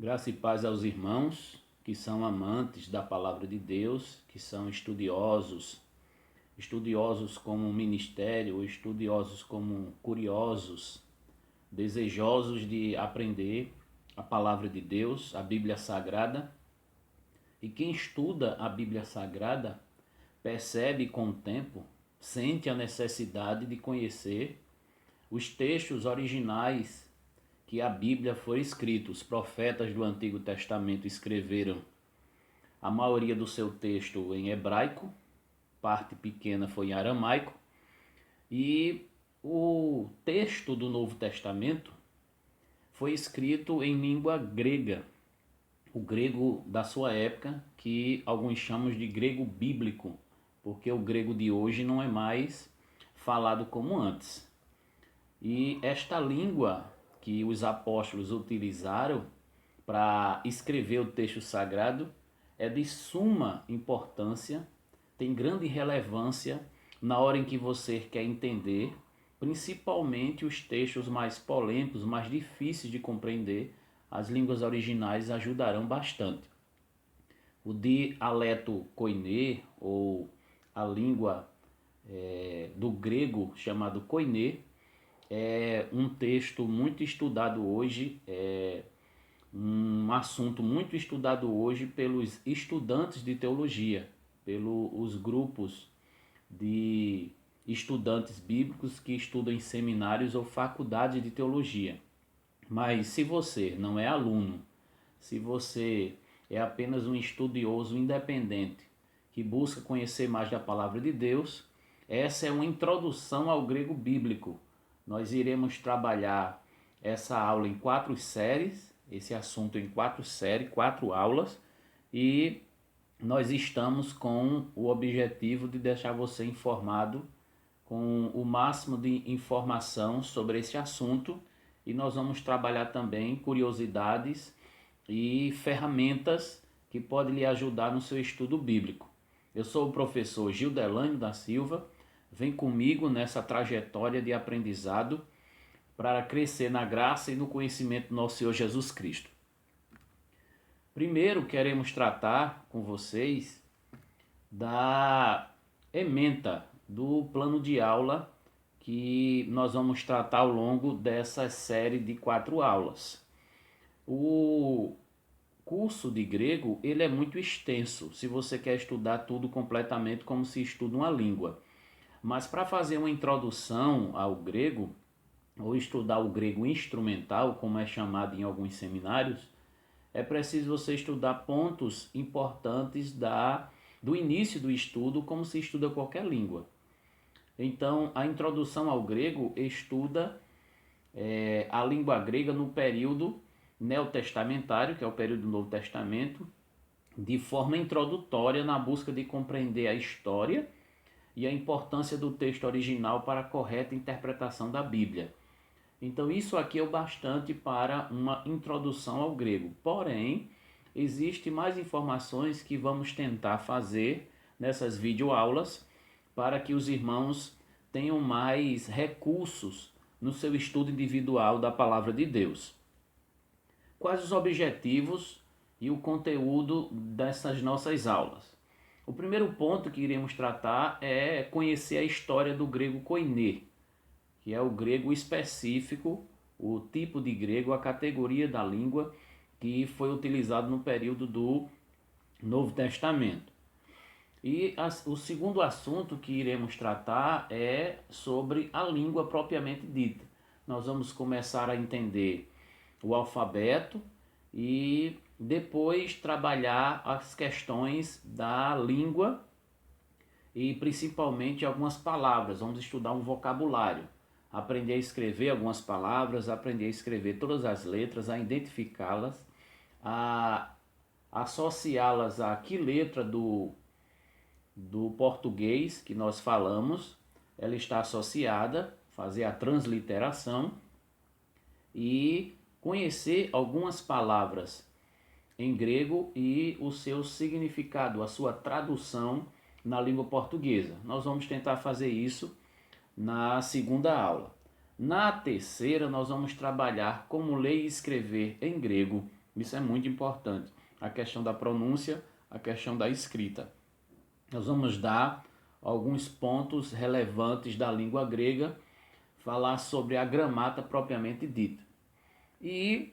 Graça e paz aos irmãos que são amantes da palavra de Deus, que são estudiosos como ministério, estudiosos como curiosos, desejosos de aprender a palavra de Deus, a Bíblia Sagrada. E quem estuda a Bíblia Sagrada percebe com o tempo, sente a necessidade de conhecer os textos originais que a Bíblia foi escrita. Os profetas do Antigo Testamento escreveram a maioria do seu texto em hebraico, parte pequena foi em aramaico, e o texto do Novo Testamento foi escrito em língua grega, o grego da sua época, que alguns chamam de grego bíblico, porque o grego de hoje não é mais falado como antes. E esta língua que os apóstolos utilizaram para escrever o texto sagrado é de suma importância, tem grande relevância na hora em que você quer entender, principalmente os textos mais polêmicos, mais difíceis de compreender. As línguas originais ajudarão bastante. O dialeto koiné, ou a língua do grego chamado koiné, é um texto muito estudado hoje, um assunto muito estudado hoje pelos estudantes de teologia, pelos grupos de estudantes bíblicos que estudam em seminários ou faculdades de teologia. Mas se você não é aluno, se você é apenas um estudioso independente que busca conhecer mais da palavra de Deus, essa é uma introdução ao grego bíblico. Nós iremos trabalhar essa aula em 4 séries, esse assunto em 4 séries, 4 aulas, e nós estamos com o objetivo de deixar você informado com o máximo de informação sobre esse assunto, e nós vamos trabalhar também curiosidades e ferramentas que podem lhe ajudar no seu estudo bíblico. Eu sou o professor Gildelânio da Silva. Vem comigo nessa trajetória de aprendizado para crescer na graça e no conhecimento do nosso Senhor Jesus Cristo. Primeiro, queremos tratar com vocês da ementa, do plano de aula que nós vamos tratar ao longo dessa série de 4 aulas. O curso de grego, ele é muito extenso, se você quer estudar tudo completamente como se estuda uma língua. Mas para fazer uma introdução ao grego, ou estudar o grego instrumental, como é chamado em alguns seminários, é preciso você estudar pontos importantes do início do estudo, como se estuda qualquer língua. Então, a introdução ao grego estuda a língua grega no período neotestamentário, que é o período do Novo Testamento, de forma introdutória na busca de compreender a história e a importância do texto original para a correta interpretação da Bíblia. Então isso aqui é o bastante para uma introdução ao grego. Porém, existe mais informações que vamos tentar fazer nessas videoaulas para que os irmãos tenham mais recursos no seu estudo individual da palavra de Deus. Quais os objetivos e o conteúdo dessas nossas aulas? O primeiro ponto que iremos tratar é conhecer a história do grego koiné, que é o grego específico, o tipo de grego, a categoria da língua que foi utilizado no período do Novo Testamento. E o segundo assunto que iremos tratar é sobre a língua propriamente dita. Nós vamos começar a entender o alfabeto e depois trabalhar as questões da língua e principalmente algumas palavras. Vamos estudar um vocabulário, aprender a escrever algumas palavras, aprender a escrever todas as letras, a identificá-las, a associá-las a que letra do português que nós falamos, ela está associada, fazer a transliteração e conhecer algumas palavras em grego e o seu significado, a sua tradução na língua portuguesa. Nós vamos tentar fazer isso na segunda aula. Na terceira, nós vamos trabalhar como ler e escrever em grego Isso é muito importante. A questão da pronúncia, a questão da escrita. Nós vamos dar alguns pontos relevantes da língua grega, falar sobre a gramata propriamente dita. E,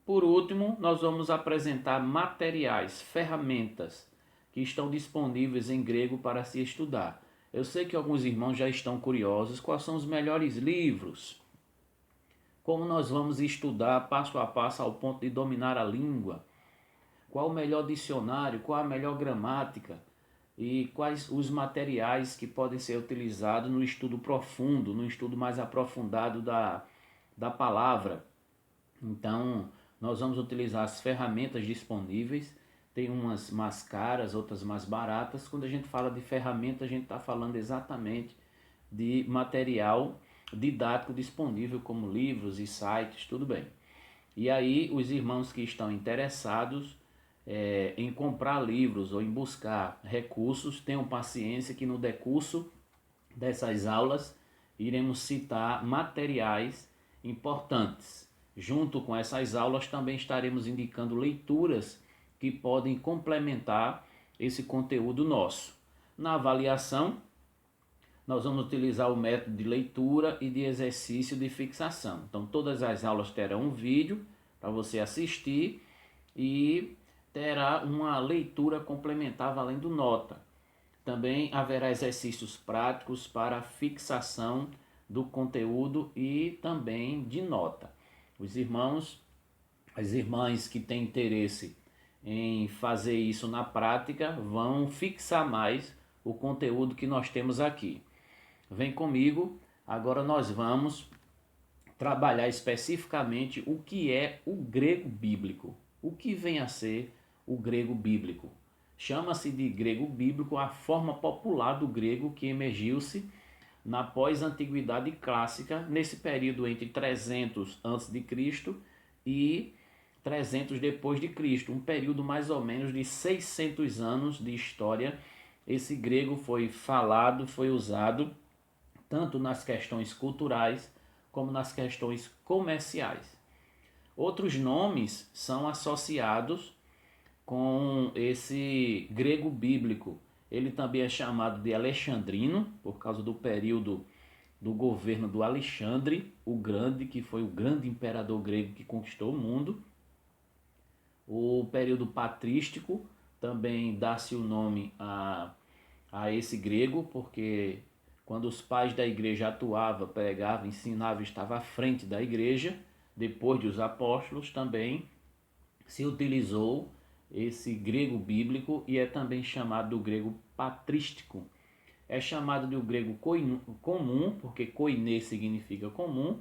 por último, nós vamos apresentar materiais, ferramentas que estão disponíveis em grego para se estudar. Eu sei que alguns irmãos já estão curiosos quais são os melhores livros, como nós vamos estudar passo a passo ao ponto de dominar a língua, qual o melhor dicionário, qual a melhor gramática e quais os materiais que podem ser utilizados no estudo profundo, no estudo mais aprofundado da palavra. Então, nós vamos utilizar as ferramentas disponíveis, tem umas mais caras, outras mais baratas. Quando a gente fala de ferramenta, a gente está falando exatamente de material didático disponível, como livros e sites, tudo bem. E aí, os irmãos que estão interessados em comprar livros ou em buscar recursos, tenham paciência que no decurso dessas aulas iremos citar materiais importantes. Junto com essas aulas também estaremos indicando leituras que podem complementar esse conteúdo nosso. Na avaliação, nós vamos utilizar o método de leitura e de exercício de fixação. Então, todas as aulas terão um vídeo para você assistir e terá uma leitura complementar valendo nota. Também haverá exercícios práticos para fixação do conteúdo e também de nota. Os irmãos, as irmãs que têm interesse em fazer isso na prática vão fixar mais o conteúdo que nós temos aqui. Vem comigo, agora nós vamos trabalhar especificamente o que é o grego bíblico. O que vem a ser o grego bíblico? Chama-se de grego bíblico a forma popular do grego que emergiu-se na pós-antiguidade clássica, nesse período entre 300 a.C. e 300 depois de Cristo, um período mais ou menos de 600 anos de história. Esse grego foi falado, foi usado tanto nas questões culturais como nas questões comerciais. Outros nomes são associados com esse grego bíblico. Ele também é chamado de alexandrino, por causa do período do governo do Alexandre o Grande, que foi o grande imperador grego que conquistou o mundo. O período patrístico também dá-se o nome a esse grego, porque quando os pais da igreja atuavam, pregavam, ensinavam, estavam à frente da igreja, depois dos apóstolos, também se utilizou esse grego bíblico e é também chamado do grego patrístico. É chamado de grego comum, porque koiné significa comum,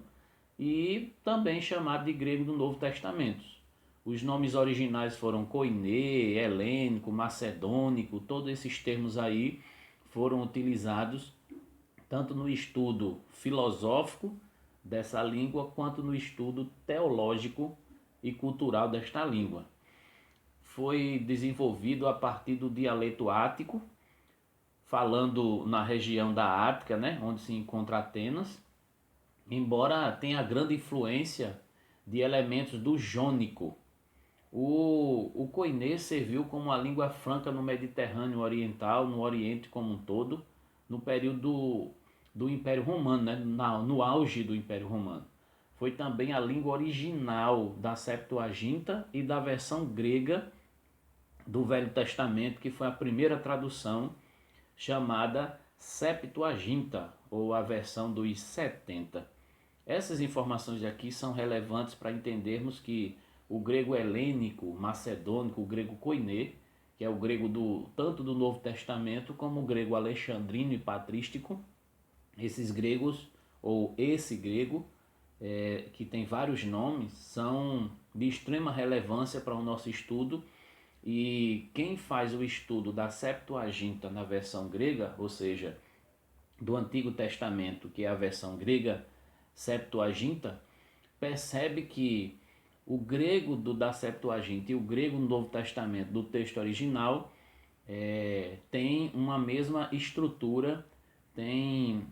e também chamado de grego do Novo Testamento. Os nomes originais foram koiné, helênico, macedônico, todos esses termos aí foram utilizados tanto no estudo filosófico dessa língua, quanto no estudo teológico e cultural desta língua. Foi desenvolvido a partir do dialeto ático, falando na região da Ática, né, onde se encontra Atenas, embora tenha grande influência de elementos do jônico. O koiné serviu como a língua franca no Mediterrâneo Oriental, no Oriente como um todo, no período do Império Romano, né, no auge do Império Romano. Foi também a língua original da Septuaginta e da versão grega do Velho Testamento, que foi a primeira tradução chamada Septuaginta, ou a versão dos 70. Essas informações aqui são relevantes para entendermos que o grego helênico, macedônico, o grego koiné, que é o grego tanto do Novo Testamento como o grego alexandrino e patrístico, esses gregos, ou esse grego, que tem vários nomes, são de extrema relevância para o nosso estudo. E quem faz o estudo da Septuaginta na versão grega, ou seja, do Antigo Testamento, que é a versão grega Septuaginta, percebe que o grego da Septuaginta e o grego do Novo Testamento do texto original tem uma mesma estrutura, tem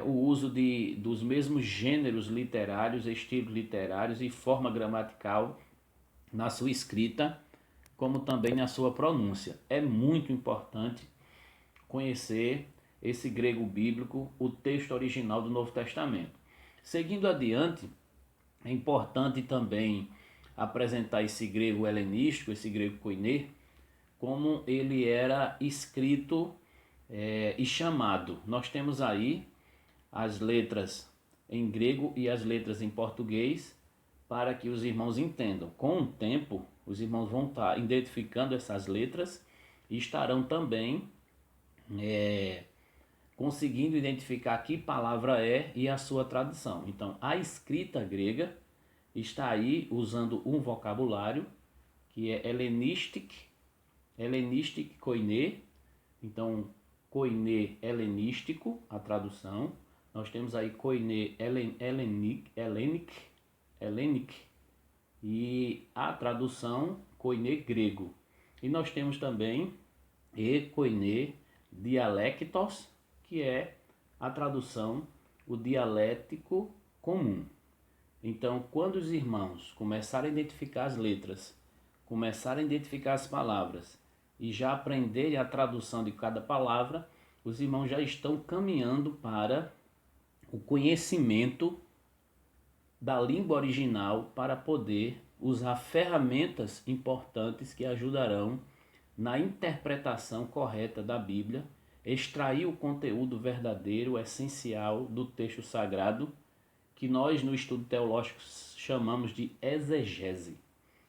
o uso dos mesmos gêneros literários, estilos literários e forma gramatical na sua escrita, como também na sua pronúncia. É muito importante conhecer esse grego bíblico, o texto original do Novo Testamento. Seguindo adiante, é importante também apresentar esse grego helenístico, esse grego koiné, como ele era escrito e chamado. Nós temos aí as letras em grego e as letras em português para que os irmãos entendam. Com o tempo, os irmãos vão estar identificando essas letras e estarão também conseguindo identificar que palavra é e a sua tradução. Então, a escrita grega está aí usando um vocabulário que é Hellenistic koiné. Então, koiné helenístico, a tradução. Nós temos aí koiné hellenic e a tradução koiné grego. E nós temos também koiné dialectos, que é a tradução, o dialético comum. Então, quando os irmãos começarem a identificar as letras, começarem a identificar as palavras e já aprenderem a tradução de cada palavra, os irmãos já estão caminhando para o conhecimento da língua original para poder usar ferramentas importantes que ajudarão na interpretação correta da Bíblia, extrair o conteúdo verdadeiro, essencial do texto sagrado, que nós no estudo teológico chamamos de exegese.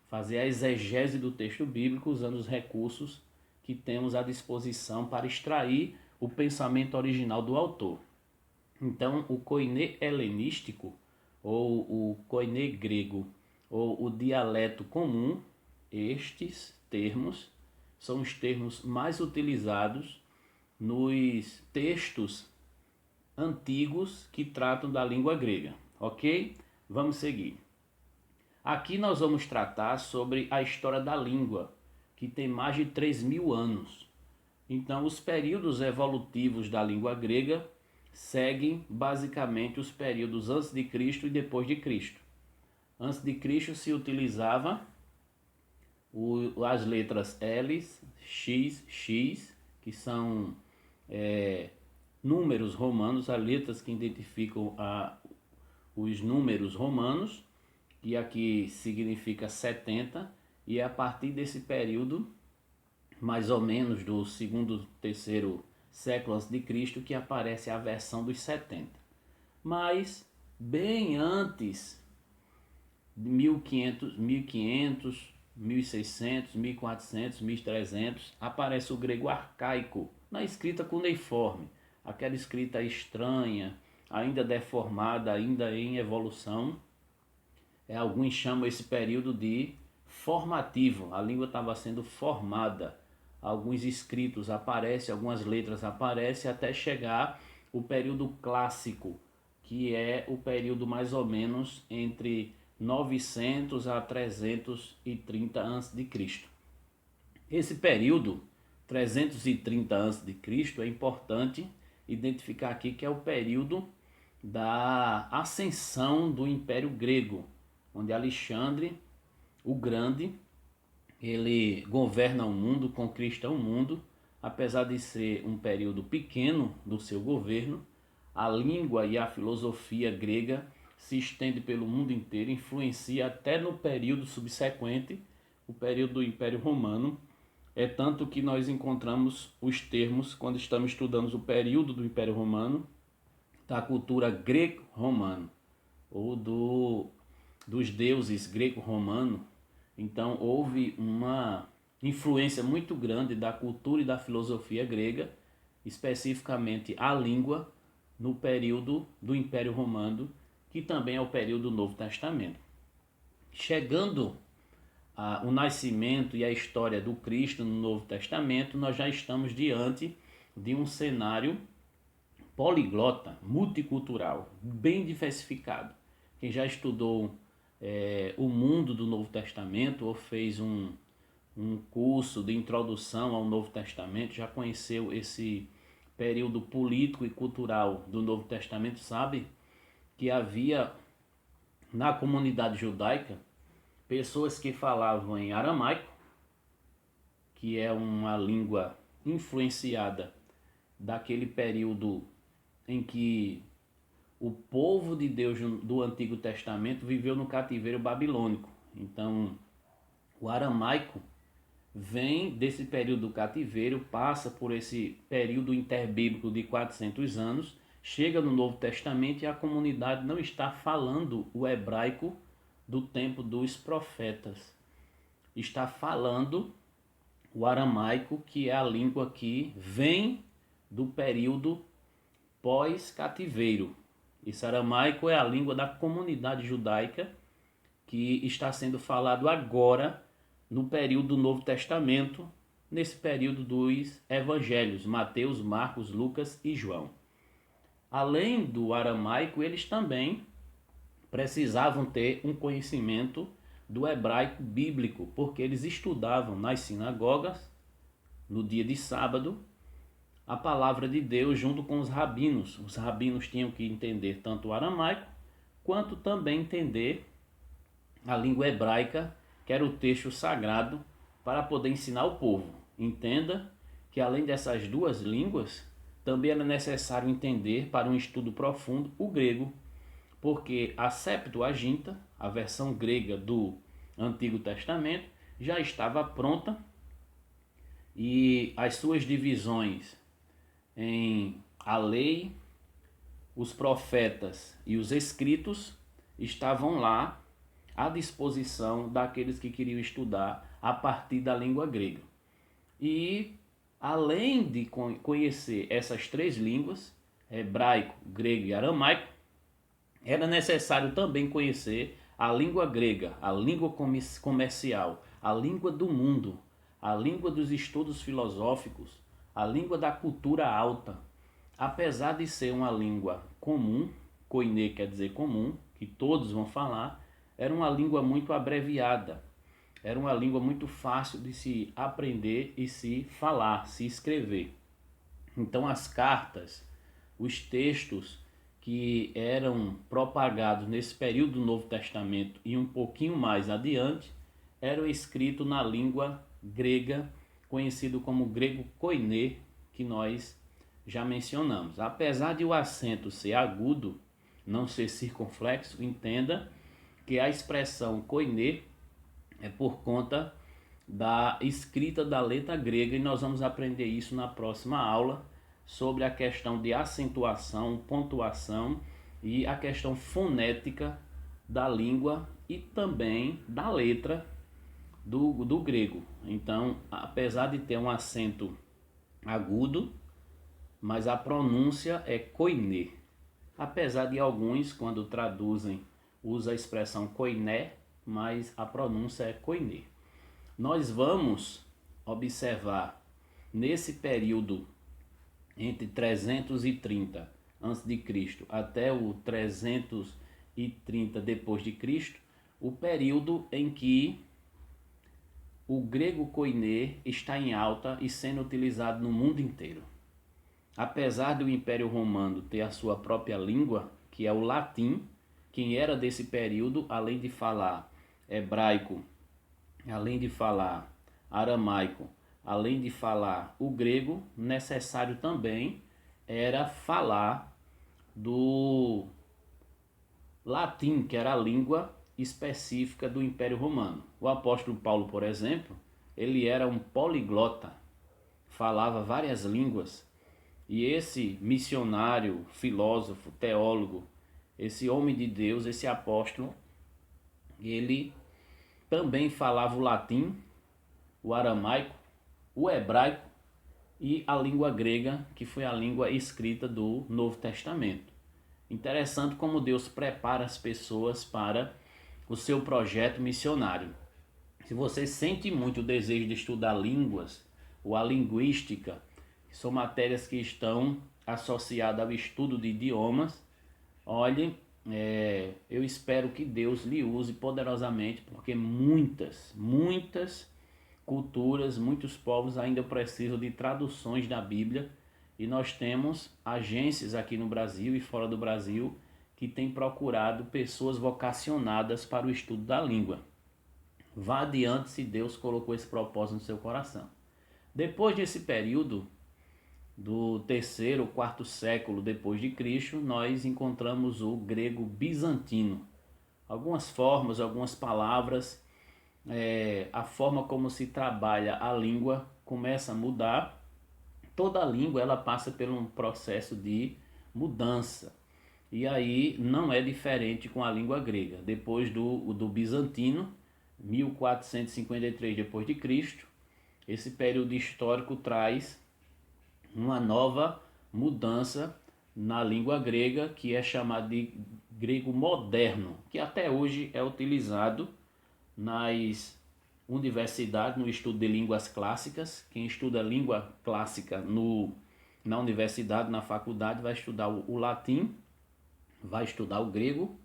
Fazer a exegese do texto bíblico usando os recursos que temos à disposição para extrair o pensamento original do autor. Então, o koiné helenístico, ou o koiné grego, ou o dialeto comum, estes termos são os termos mais utilizados nos textos antigos que tratam da língua grega, ok? Vamos seguir. Aqui nós vamos tratar sobre a história da língua, que tem mais de 3.000 anos. Então, os períodos evolutivos da língua grega seguem basicamente os períodos antes de Cristo e depois de Cristo. Antes de Cristo se utilizava as letras L, X, X, que são números romanos, as letras que identificam os números romanos, que aqui significa 70, e é a partir desse período, mais ou menos do segundo, terceiro século antes de Cristo, que aparece a versão dos 70. Mas bem antes de 1500, 1600, 1400, 1300, aparece o grego arcaico na escrita cuneiforme, aquela escrita estranha, ainda deformada, ainda em evolução. Alguns chamam esse período de formativo, a língua estava sendo formada, alguns escritos aparecem, algumas letras aparecem, até chegar o período clássico, que é o período mais ou menos entre 900 a 330 a.C. Esse período, 330 a.C., é importante identificar aqui que é o período da ascensão do Império Grego, onde Alexandre o Grande, ele governa o mundo, conquista o mundo. Apesar de ser um período pequeno do seu governo, a língua e a filosofia grega se estende pelo mundo inteiro, influencia até no período subsequente, o período do Império Romano. É tanto que nós encontramos os termos, quando estamos estudando o período do Império Romano, da cultura greco-romana, ou dos deuses greco-romano. Então houve uma influência muito grande da cultura e da filosofia grega, especificamente a língua, no período do Império Romano, que também é o período do Novo Testamento. Chegando o nascimento e a história do Cristo no Novo Testamento, nós já estamos diante de um cenário poliglota, multicultural, bem diversificado. Quem já estudou o mundo do Novo Testamento ou fez um curso de introdução ao Novo Testamento, já conheceu esse período político e cultural do Novo Testamento, sabe que havia na comunidade judaica pessoas que falavam em aramaico, que é uma língua influenciada daquele período em que o povo de Deus do Antigo Testamento viveu no cativeiro babilônico. Então, o aramaico vem desse período do cativeiro, passa por esse período interbíblico de 400 anos, chega no Novo Testamento e a comunidade não está falando o hebraico do tempo dos profetas. Está falando o aramaico, que é a língua que vem do período pós-cativeiro. Esse aramaico é a língua da comunidade judaica que está sendo falado agora no período do Novo Testamento, nesse período dos evangelhos, Mateus, Marcos, Lucas e João. Além do aramaico, eles também precisavam ter um conhecimento do hebraico bíblico, porque eles estudavam nas sinagogas, no dia de sábado, a palavra de Deus junto com os rabinos. Os rabinos tinham que entender tanto o aramaico, quanto também entender a língua hebraica, que era o texto sagrado, para poder ensinar o povo. Entenda que além dessas duas línguas, também era necessário entender para um estudo profundo o grego, porque a Septuaginta, a versão grega do Antigo Testamento, já estava pronta e as suas divisões em a lei, os profetas e os escritos estavam lá à disposição daqueles que queriam estudar a partir da língua grega. E além de conhecer essas três línguas, hebraico, grego e aramaico, era necessário também conhecer a língua grega, a língua comercial, a língua do mundo, a língua dos estudos filosóficos, a língua da cultura alta. Apesar de ser uma língua comum, koiné quer dizer comum, que todos vão falar, era uma língua muito abreviada, era uma língua muito fácil de se aprender e se falar, se escrever. Então as cartas, os textos que eram propagados nesse período do Novo Testamento e um pouquinho mais adiante, eram escritos na língua grega, conhecido como grego koiné, que nós já mencionamos. Apesar de o acento ser agudo, não ser circunflexo, entenda que a expressão koiné é por conta da escrita da letra grega, e nós vamos aprender isso na próxima aula, sobre a questão de acentuação, pontuação e a questão fonética da língua e também da letra do grego. Então, apesar de ter um acento agudo, mas a pronúncia é koiné. Apesar de alguns, quando traduzem, usam a expressão koiné, mas a pronúncia é koiné. Nós vamos observar nesse período entre 330 a.C. até o 330 depois de Cristo, o período em que o grego koiné está em alta e sendo utilizado no mundo inteiro. Apesar do Império Romano ter a sua própria língua, que é o latim, quem era desse período, além de falar hebraico, além de falar aramaico, além de falar o grego, necessário também era falar do latim, que era a língua específica do Império Romano. O apóstolo Paulo, por exemplo, ele era um poliglota, falava várias línguas, e esse missionário, filósofo, teólogo, esse homem de Deus, esse apóstolo, ele também falava o latim, o aramaico, o hebraico e a língua grega, que foi a língua escrita do Novo Testamento. Interessante como Deus prepara as pessoas para o seu projeto missionário. Se você sente muito o desejo de estudar línguas ou a linguística, que são matérias que estão associadas ao estudo de idiomas, olhe, eu espero que Deus lhe use poderosamente, porque muitas culturas, muitos povos ainda precisam de traduções da Bíblia, e nós temos agências aqui no Brasil e fora do Brasil que têm procurado pessoas vocacionadas para o estudo da língua. Vá adiante se Deus colocou esse propósito no seu coração. Depois desse período, do terceiro, quarto século depois de Cristo, nós encontramos o grego bizantino. Algumas formas, algumas palavras, a forma como se trabalha a língua começa a mudar. Toda a língua ela passa por um processo de mudança. E aí não é diferente com a língua grega. Depois do bizantino, 1453 depois de Cristo, esse período histórico traz uma nova mudança na língua grega, que é chamada de grego moderno, que até hoje é utilizado nas universidades, no estudo de línguas clássicas. Quem estuda língua clássica na universidade, na faculdade, vai estudar o latim, vai estudar o grego,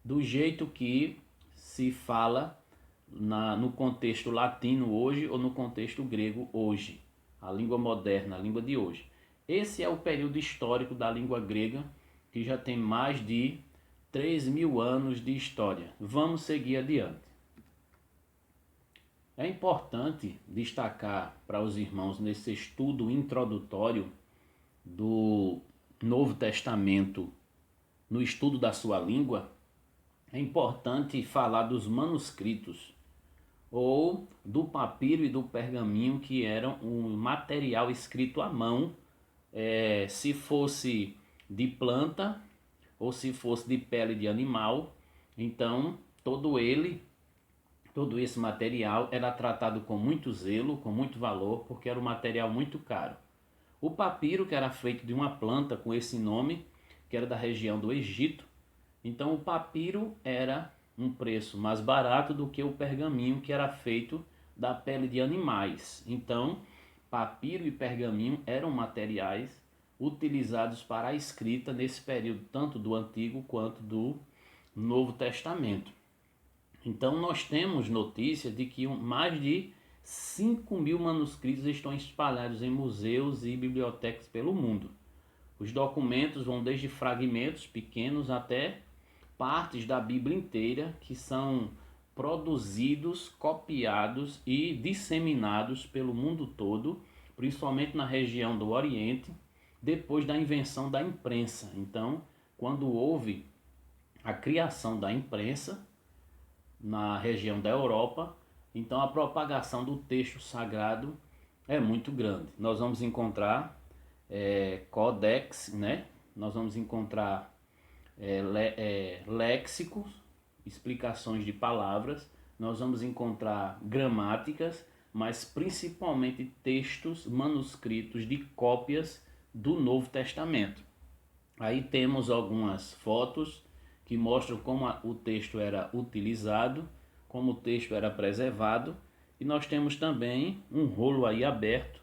do jeito que se fala no contexto latino hoje ou no contexto grego hoje. A língua moderna, a língua de hoje. Esse é o período histórico da língua grega, que já tem mais de 3.000 anos de história. Vamos seguir adiante. É importante destacar para os irmãos nesse estudo introdutório do Novo Testamento, no estudo da sua língua, é importante falar dos manuscritos, ou do papiro e do pergaminho, que eram um material escrito à mão, se fosse de planta ou se fosse de pele de animal. Então todo esse material era tratado com muito zelo, com muito valor, porque era um material muito caro. O papiro, que era feito de uma planta com esse nome, que era da região do Egito. Então o papiro era um preço mais barato do que o pergaminho, que era feito da pele de animais. Então, papiro e pergaminho eram materiais utilizados para a escrita nesse período, tanto do Antigo quanto do Novo Testamento. Então, nós temos notícia de que mais de 5.000 manuscritos estão espalhados em museus e bibliotecas pelo mundo. Os documentos vão desde fragmentos pequenos até partes da Bíblia inteira, que são produzidos, copiados e disseminados pelo mundo todo, principalmente na região do Oriente, depois da invenção da imprensa. Então, quando houve a criação da imprensa na região da Europa, então a propagação do texto sagrado é muito grande. Nós vamos encontrar códex, né? Nós vamos encontrar léxicos, explicações de palavras, nós vamos encontrar gramáticas, mas principalmente textos manuscritos de cópias do Novo Testamento. Aí temos algumas fotos que mostram como o texto era utilizado, como o texto era preservado, e nós temos também um rolo aí aberto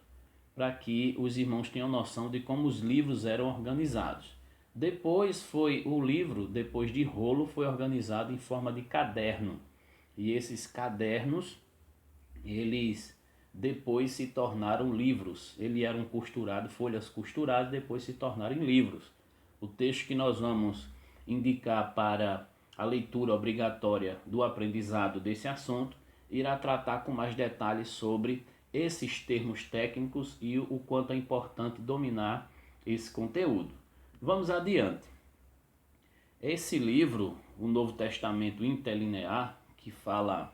para que os irmãos tenham noção de como os livros eram organizados. Depois depois de rolo, foi organizado em forma de caderno. E esses cadernos, eles depois se tornaram livros. Eles eram costurados, folhas costuradas, depois se tornaram em livros. O texto que nós vamos indicar para a leitura obrigatória do aprendizado desse assunto irá tratar com mais detalhes sobre esses termos técnicos e o quanto é importante dominar esse conteúdo. Vamos adiante. Esse livro, o Novo Testamento Interlinear, que fala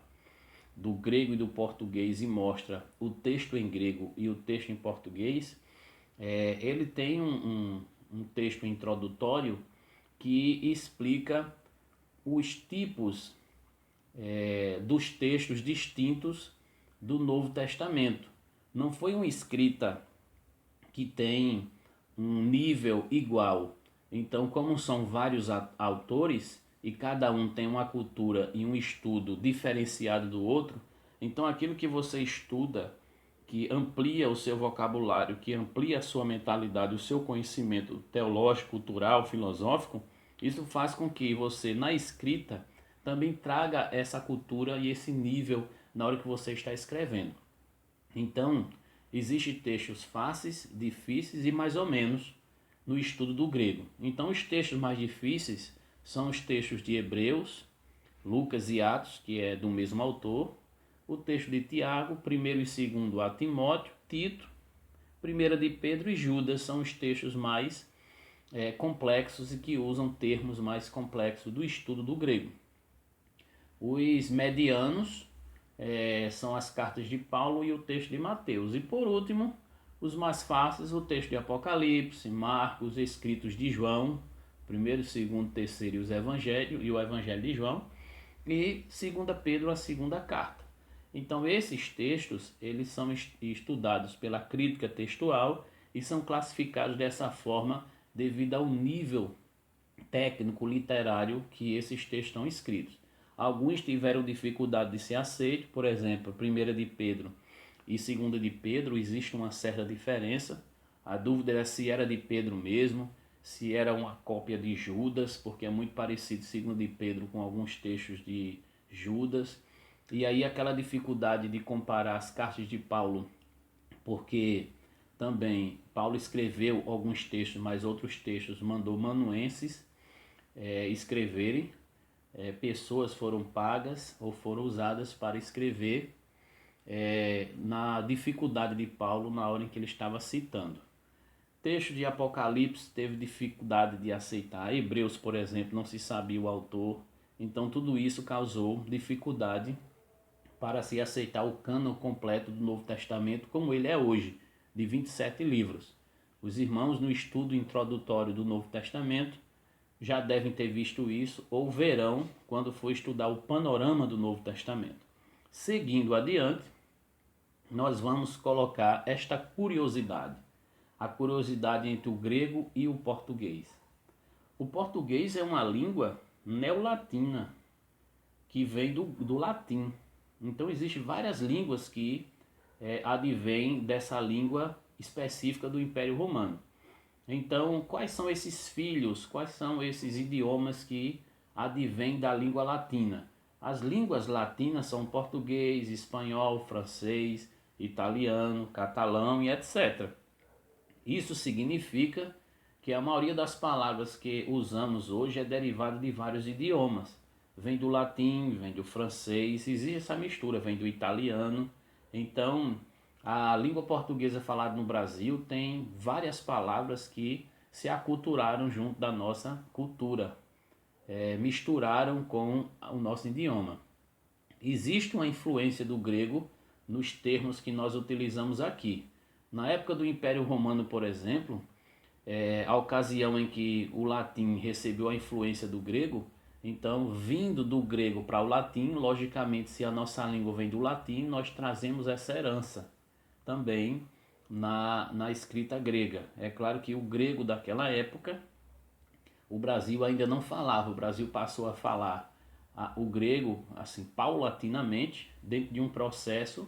do grego e do português e mostra o texto em grego e o texto em português, ele tem um texto introdutório que explica os tipos dos textos distintos do Novo Testamento. Não foi uma escrita que tem um nível igual. Então, como são vários autores e cada um tem uma cultura e um estudo diferenciado do outro, então aquilo que você estuda, que amplia o seu vocabulário, que amplia a sua mentalidade, o seu conhecimento teológico, cultural, filosófico, isso faz com que você, na escrita, também traga essa cultura e esse nível na hora que você está escrevendo. Então, existem textos fáceis, difíceis e mais ou menos no estudo do grego. Então, os textos mais difíceis são os textos de Hebreus, Lucas e Atos, que é do mesmo autor, o texto de Tiago, 1º e 2º a Timóteo, Tito, 1ª de Pedro e Judas são os textos mais complexos e que usam termos mais complexos do estudo do grego. Os medianos são as cartas de Paulo e o texto de Mateus. E por último, os mais fáceis, o texto de Apocalipse, Marcos, escritos de João, 1º, 2º, 3º e os evangelhos, e o evangelho de João, e 2 Pedro, a segunda carta. Então esses textos, eles são estudados pela crítica textual e são classificados dessa forma devido ao nível técnico literário que esses textos estão escritos. Alguns tiveram dificuldade de ser aceitos, por exemplo, 1ª de Pedro e 2ª de Pedro, existe uma certa diferença. A dúvida era se era de Pedro mesmo, se era uma cópia de Judas, porque é muito parecido 2º de Pedro com alguns textos de Judas. E aí aquela dificuldade de comparar as cartas de Paulo, porque também Paulo escreveu alguns textos, mas outros textos mandou manuenses escreverem. Pessoas foram pagas ou foram usadas para escrever na dificuldade de Paulo na hora em que ele estava citando. Texto de Apocalipse teve dificuldade de aceitar. Hebreus, por exemplo, não se sabia o autor. Então tudo isso causou dificuldade para se aceitar o cânon completo do Novo Testamento como ele é hoje, de 27 livros. Os irmãos no estudo introdutório do Novo Testamento já devem ter visto isso ou verão quando for estudar o panorama do Novo Testamento. Seguindo adiante, nós vamos colocar esta curiosidade, a curiosidade entre o grego e o português. O português é uma língua neolatina, que vem do latim. Então existem várias línguas que advêm dessa língua específica do Império Romano. Então, quais são esses filhos, quais são esses idiomas que advêm da língua latina? As línguas latinas são português, espanhol, francês, italiano, catalão e etc. Isso significa que a maioria das palavras que usamos hoje é derivada de vários idiomas. Vem do latim, vem do francês, existe essa mistura, vem do italiano. Então, a língua portuguesa falada no Brasil tem várias palavras que se aculturaram junto da nossa cultura, misturaram com o nosso idioma. Existe uma influência do grego nos termos que nós utilizamos aqui. Na época do Império Romano, por exemplo, a ocasião em que o latim recebeu a influência do grego, então, vindo do grego para o latim, logicamente, se a nossa língua vem do latim, nós trazemos essa herança também na escrita grega. É claro que o grego daquela época, o Brasil ainda não falava, o Brasil passou a falar o grego assim paulatinamente, dentro de um processo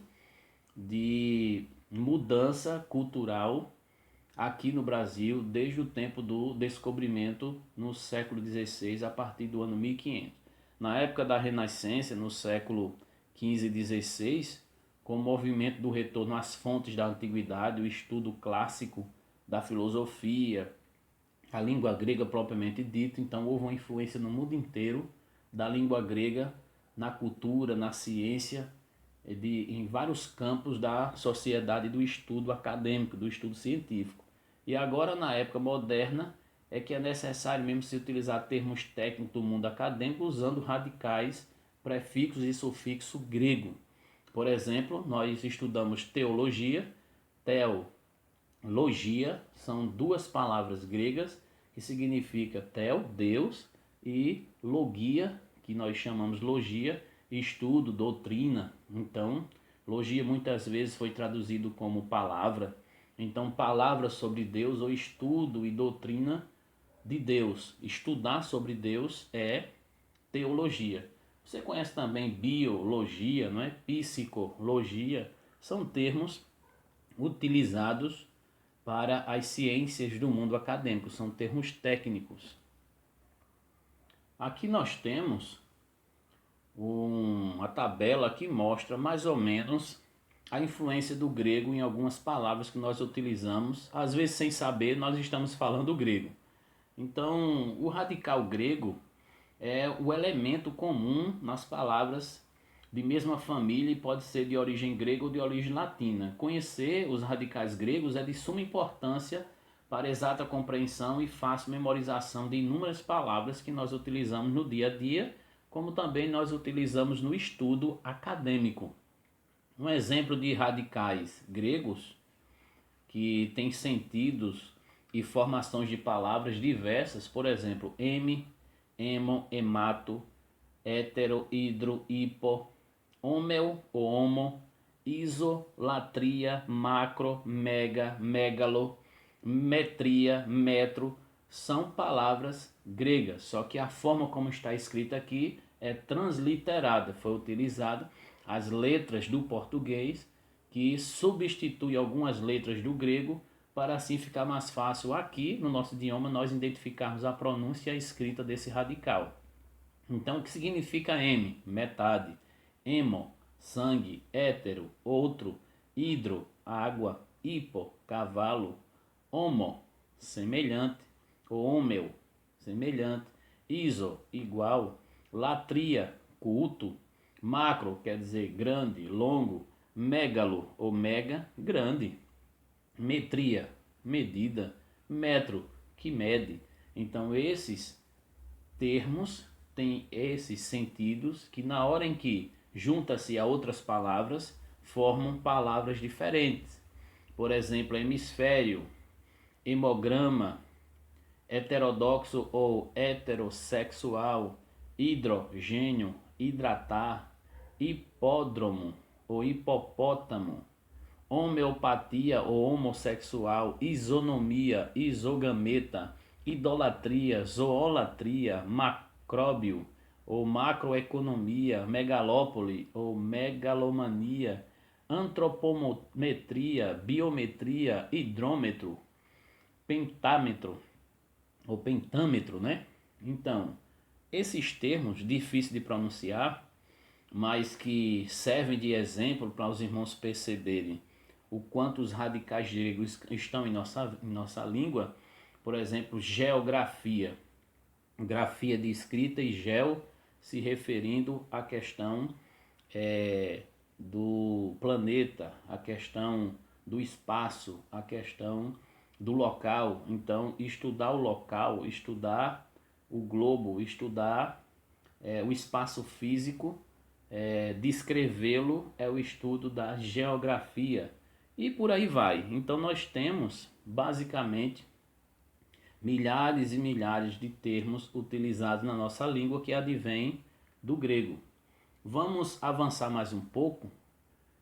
de mudança cultural aqui no Brasil desde o tempo do descobrimento no século XVI, a partir do ano 1500. Na época da Renascença, no século XV e XVI, com o movimento do retorno às fontes da antiguidade, o estudo clássico da filosofia, a língua grega propriamente dita, então houve uma influência no mundo inteiro da língua grega na cultura, na ciência, em vários campos da sociedade do estudo acadêmico, do estudo científico. E agora, na época moderna, é que é necessário mesmo se utilizar termos técnicos do mundo acadêmico usando radicais, prefixos e sufixo grego. Por exemplo, nós estudamos teologia, teologia, são duas palavras gregas que significa tel, Deus, e logia, que nós chamamos logia, estudo, doutrina. Então, logia muitas vezes foi traduzido como palavra. Então, palavra sobre Deus ou estudo e doutrina de Deus. Estudar sobre Deus é teologia. Você conhece também biologia, não é? Psicologia. São termos utilizados para as ciências do mundo acadêmico. São termos técnicos. Aqui nós temos uma tabela que mostra mais ou menos a influência do grego em algumas palavras que nós utilizamos. Às vezes, sem saber, nós estamos falando grego. Então, o radical grego é o elemento comum nas palavras de mesma família e pode ser de origem grega ou de origem latina. Conhecer os radicais gregos é de suma importância para exata compreensão e fácil memorização de inúmeras palavras que nós utilizamos no dia a dia, como também nós utilizamos no estudo acadêmico. Um exemplo de radicais gregos que tem sentidos e formações de palavras diversas, por exemplo, emo, hemato, hétero, hidro, hipo, homel ou homo, iso, latria, macro, mega, megalo, metria, metro, são palavras gregas, só que a forma como está escrita aqui é transliterada, foi utilizada as letras do português que substitui algumas letras do grego para assim ficar mais fácil aqui no nosso idioma nós identificarmos a pronúncia e a escrita desse radical. Então, o que significa M? Metade. Hemo, sangue. Hétero, outro. Hidro, água. Hipo, cavalo. Homo, semelhante. Ou homeu, semelhante. Iso, igual. Latria, culto. Macro, quer dizer grande, longo. Megalo, ou mega, grande. Metria, medida. Metro, que mede. Então, esses termos têm esses sentidos que na hora em que junta-se a outras palavras, formam palavras diferentes. Por exemplo, hemisfério, hemograma, heterodoxo ou heterossexual, hidrogênio, hidratar, hipódromo ou hipopótamo, homeopatia ou homossexual, isonomia, isogameta, idolatria, zoolatria, macróbio ou macroeconomia, megalópole ou megalomania, antropometria, biometria, hidrômetro, pentâmetro ou pentâmetro, né? Então, esses termos difíceis de pronunciar, mas que servem de exemplo para os irmãos perceberem o quanto os radicais gregos estão em nossa língua. Por exemplo, geografia, grafia de escrita e geo se referindo à questão do planeta, a questão do espaço, a questão do local. Então, estudar o local, estudar o globo, estudar o espaço físico, descrevê-lo é o estudo da geografia e por aí vai. Então nós temos basicamente milhares e milhares de termos utilizados na nossa língua que advêm do grego. Vamos avançar mais um pouco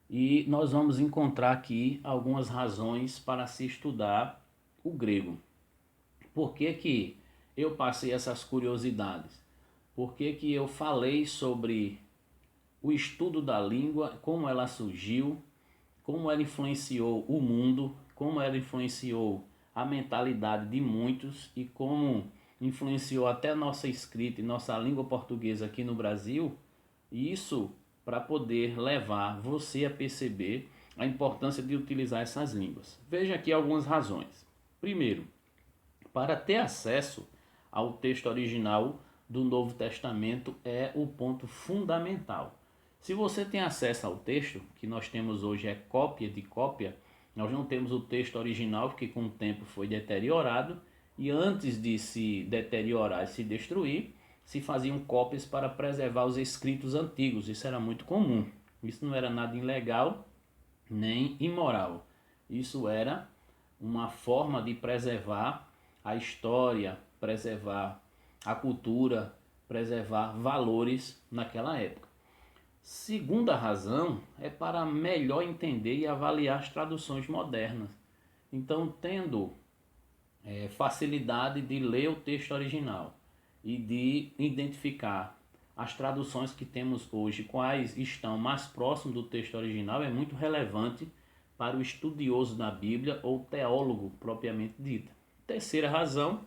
e nós vamos encontrar aqui algumas razões para se estudar o grego. Por que que eu passei essas curiosidades? Por que que eu falei sobre o estudo da língua, como ela surgiu, como ela influenciou o mundo, como ela influenciou a mentalidade de muitos e como influenciou até a nossa escrita e nossa língua portuguesa aqui no Brasil. Isso para poder levar você a perceber a importância de utilizar essas línguas. Veja aqui algumas razões. Primeiro, para ter acesso ao texto original do Novo Testamento é o ponto fundamental. Se você tem acesso ao texto, que nós temos hoje é cópia de cópia, nós não temos o texto original, porque com o tempo foi deteriorado, e antes de se deteriorar e se destruir, se faziam cópias para preservar os escritos antigos. Isso era muito comum. Isso não era nada ilegal nem imoral. Isso era uma forma de preservar a história, preservar a cultura, preservar valores naquela época. Segunda razão é para melhor entender e avaliar as traduções modernas. Então, tendo facilidade de ler o texto original e de identificar as traduções que temos hoje, quais estão mais próximos do texto original, é muito relevante para o estudioso da Bíblia ou teólogo propriamente dito. Terceira razão,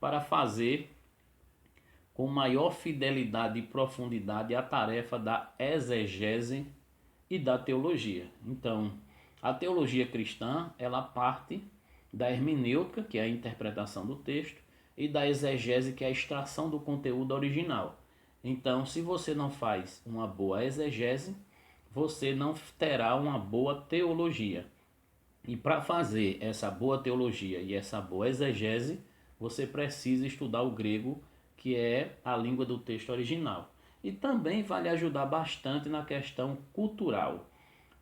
para fazer com maior fidelidade e profundidade a tarefa da exegese e da teologia. Então, a teologia cristã, ela parte da hermenêutica, que é a interpretação do texto, e da exegese, que é a extração do conteúdo original. Então, se você não faz uma boa exegese, você não terá uma boa teologia. E para fazer essa boa teologia e essa boa exegese, você precisa estudar o grego, que é a língua do texto original. E também vai lhe ajudar bastante na questão cultural,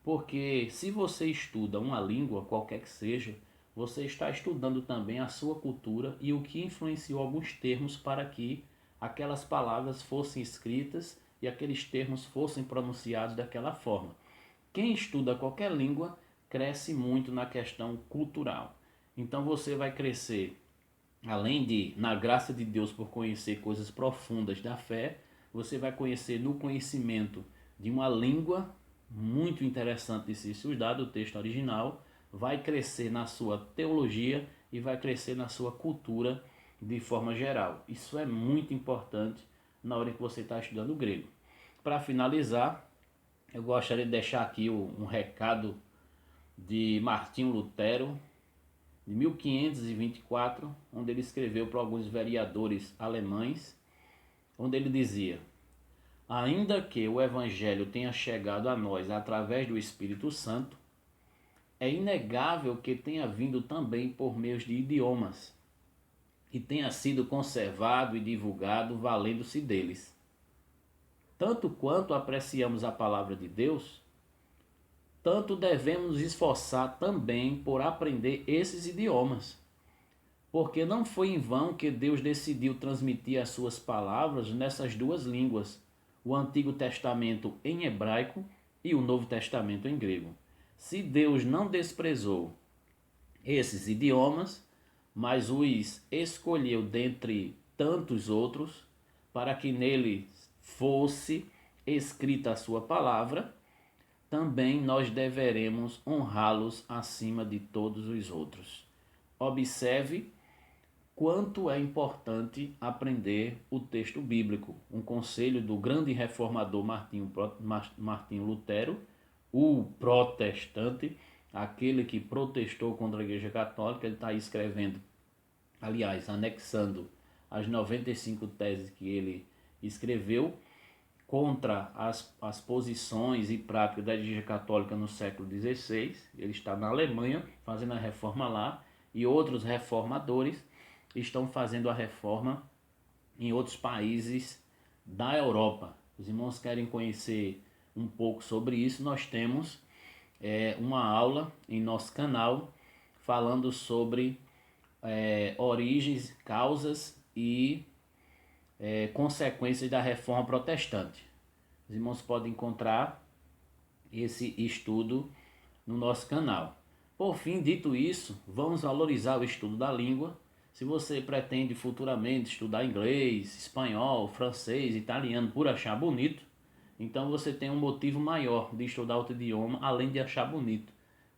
porque se você estuda uma língua, qualquer que seja, você está estudando também a sua cultura e o que influenciou alguns termos para que aquelas palavras fossem escritas e aqueles termos fossem pronunciados daquela forma. Quem estuda qualquer língua cresce muito na questão cultural. Então você vai crescer, além de, na graça de Deus, por conhecer coisas profundas da fé, você vai conhecer no conhecimento de uma língua muito interessante de se estudar, do texto original, vai crescer na sua teologia e vai crescer na sua cultura de forma geral. Isso é muito importante na hora que você está estudando grego. Para finalizar, eu gostaria de deixar aqui um recado de Martinho Lutero, de 1524, onde ele escreveu para alguns vereadores alemães, onde ele dizia: ainda que o Evangelho tenha chegado a nós através do Espírito Santo, é inegável que tenha vindo também por meio de idiomas e tenha sido conservado e divulgado valendo-se deles. Tanto quanto apreciamos a palavra de Deus, tanto devemos nos esforçar também por aprender esses idiomas, porque não foi em vão que Deus decidiu transmitir as suas palavras nessas duas línguas, o Antigo Testamento em hebraico e o Novo Testamento em grego. Se Deus não desprezou esses idiomas, mas os escolheu dentre tantos outros, para que nele fosse escrita a sua palavra, também nós deveremos honrá-los acima de todos os outros. Observe quanto é importante aprender o texto bíblico. Um conselho do grande reformador Martinho Lutero, o protestante, aquele que protestou contra a Igreja Católica. Ele está aí escrevendo, aliás, anexando as 95 teses que ele escreveu contra as posições e práticas da Igreja Católica no século XVI. Ele está na Alemanha fazendo a reforma lá, e outros reformadores estão fazendo a reforma em outros países da Europa. Os irmãos querem conhecer um pouco sobre isso? Nós temos uma aula em nosso canal falando sobre origens, causas e consequências da reforma protestante. Os irmãos podem encontrar esse estudo no nosso canal. Por fim, dito isso, vamos valorizar o estudo da língua. Se você pretende futuramente estudar inglês, espanhol, francês, italiano por achar bonito, então você tem um motivo maior de estudar outro idioma, além de achar bonito.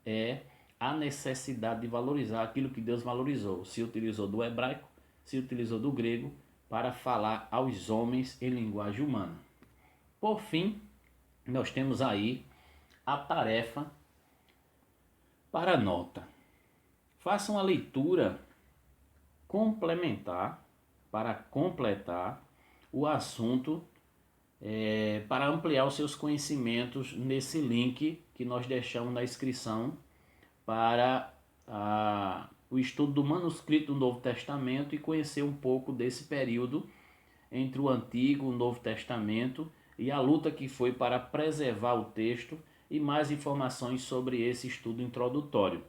É a necessidade de valorizar aquilo que Deus valorizou. Se utilizou do hebraico, se utilizou do grego, para falar aos homens em linguagem humana. Por fim, nós temos aí a tarefa para a nota. Faça uma leitura complementar para completar o assunto, para ampliar os seus conhecimentos nesse link que nós deixamos na inscrição para o estudo do manuscrito do Novo Testamento e conhecer um pouco desse período entre o Antigo e o Novo Testamento e a luta que foi para preservar o texto, e mais informações sobre esse estudo introdutório.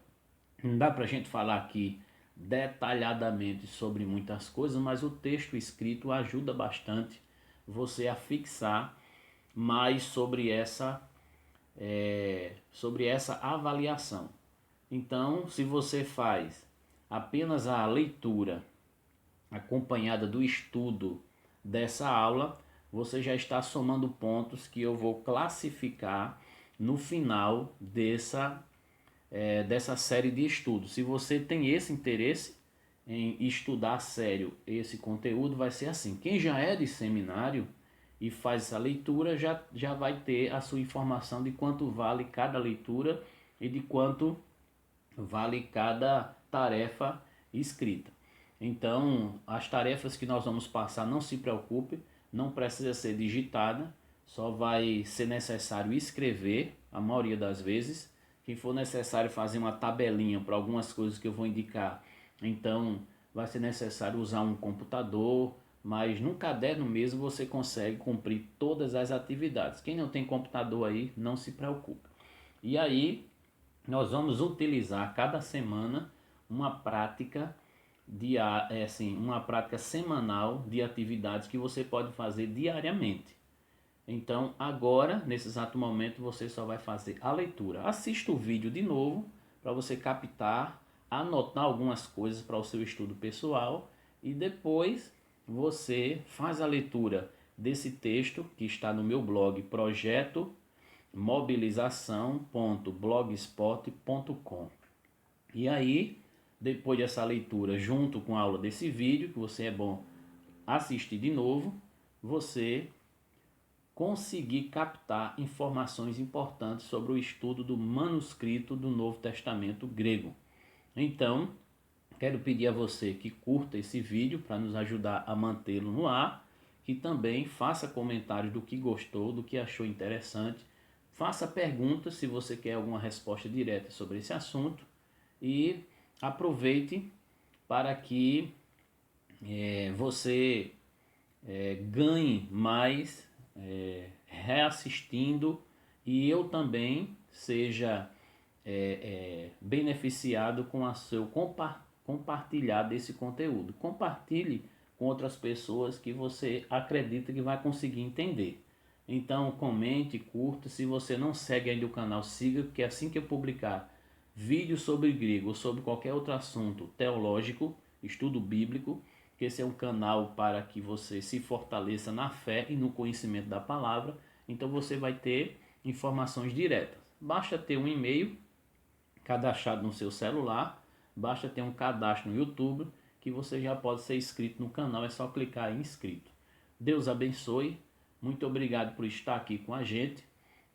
Não dá para a gente falar aqui detalhadamente sobre muitas coisas, mas o texto escrito ajuda bastante você a fixar mais sobre essa avaliação. Então, se você faz apenas a leitura acompanhada do estudo dessa aula, você já está somando pontos que eu vou classificar no final dessa série de estudos. Se você tem esse interesse em estudar a sério esse conteúdo, vai ser assim. Quem já é de seminário e faz essa leitura já vai ter a sua informação de quanto vale cada leitura e de quanto vale cada tarefa escrita. Então, as tarefas que nós vamos passar, não se preocupe, não precisa ser digitada, só vai ser necessário escrever, a maioria das vezes. Se for necessário fazer uma tabelinha para algumas coisas que eu vou indicar, então vai ser necessário usar um computador, mas no caderno mesmo você consegue cumprir todas as atividades. Quem não tem computador aí, não se preocupe. E aí, nós vamos utilizar cada semana uma prática uma prática semanal de atividades que você pode fazer diariamente. Então, agora, nesse exato momento, você só vai fazer a leitura. Assista o vídeo de novo para você captar, anotar algumas coisas para o seu estudo pessoal e depois você faz a leitura desse texto que está no meu blog projetomobilização.blogspot.com. E aí, depois dessa leitura, junto com a aula desse vídeo, que você é bom assistir de novo, você conseguir captar informações importantes sobre o estudo do manuscrito do Novo Testamento grego. Então, quero pedir a você que curta esse vídeo para nos ajudar a mantê-lo no ar, que também faça comentários do que gostou, do que achou interessante, faça perguntas se você quer alguma resposta direta sobre esse assunto e aproveite para que você ganhe mais reassistindo e eu também seja beneficiado com a seu compartilhar desse conteúdo. Compartilhe com outras pessoas que você acredita que vai conseguir entender. Então comente, curta. Se você não segue ainda o canal, siga, porque assim que eu publicar vídeos sobre grego ou sobre qualquer outro assunto teológico, estudo bíblico, que esse é um canal para que você se fortaleça na fé e no conhecimento da palavra, então você vai ter informações diretas. Basta ter um e-mail cadastrado no seu celular, basta ter um cadastro no YouTube, que você já pode ser inscrito no canal, é só clicar em inscrito. Deus abençoe, muito obrigado por estar aqui com a gente.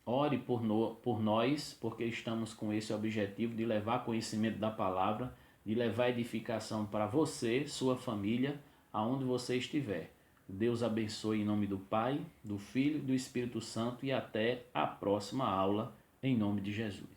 Ore por nós, porque estamos com esse objetivo de levar conhecimento da palavra, de levar edificação para você, sua família, aonde você estiver. Deus abençoe em nome do Pai, do Filho e do Espírito Santo e até a próxima aula, em nome de Jesus.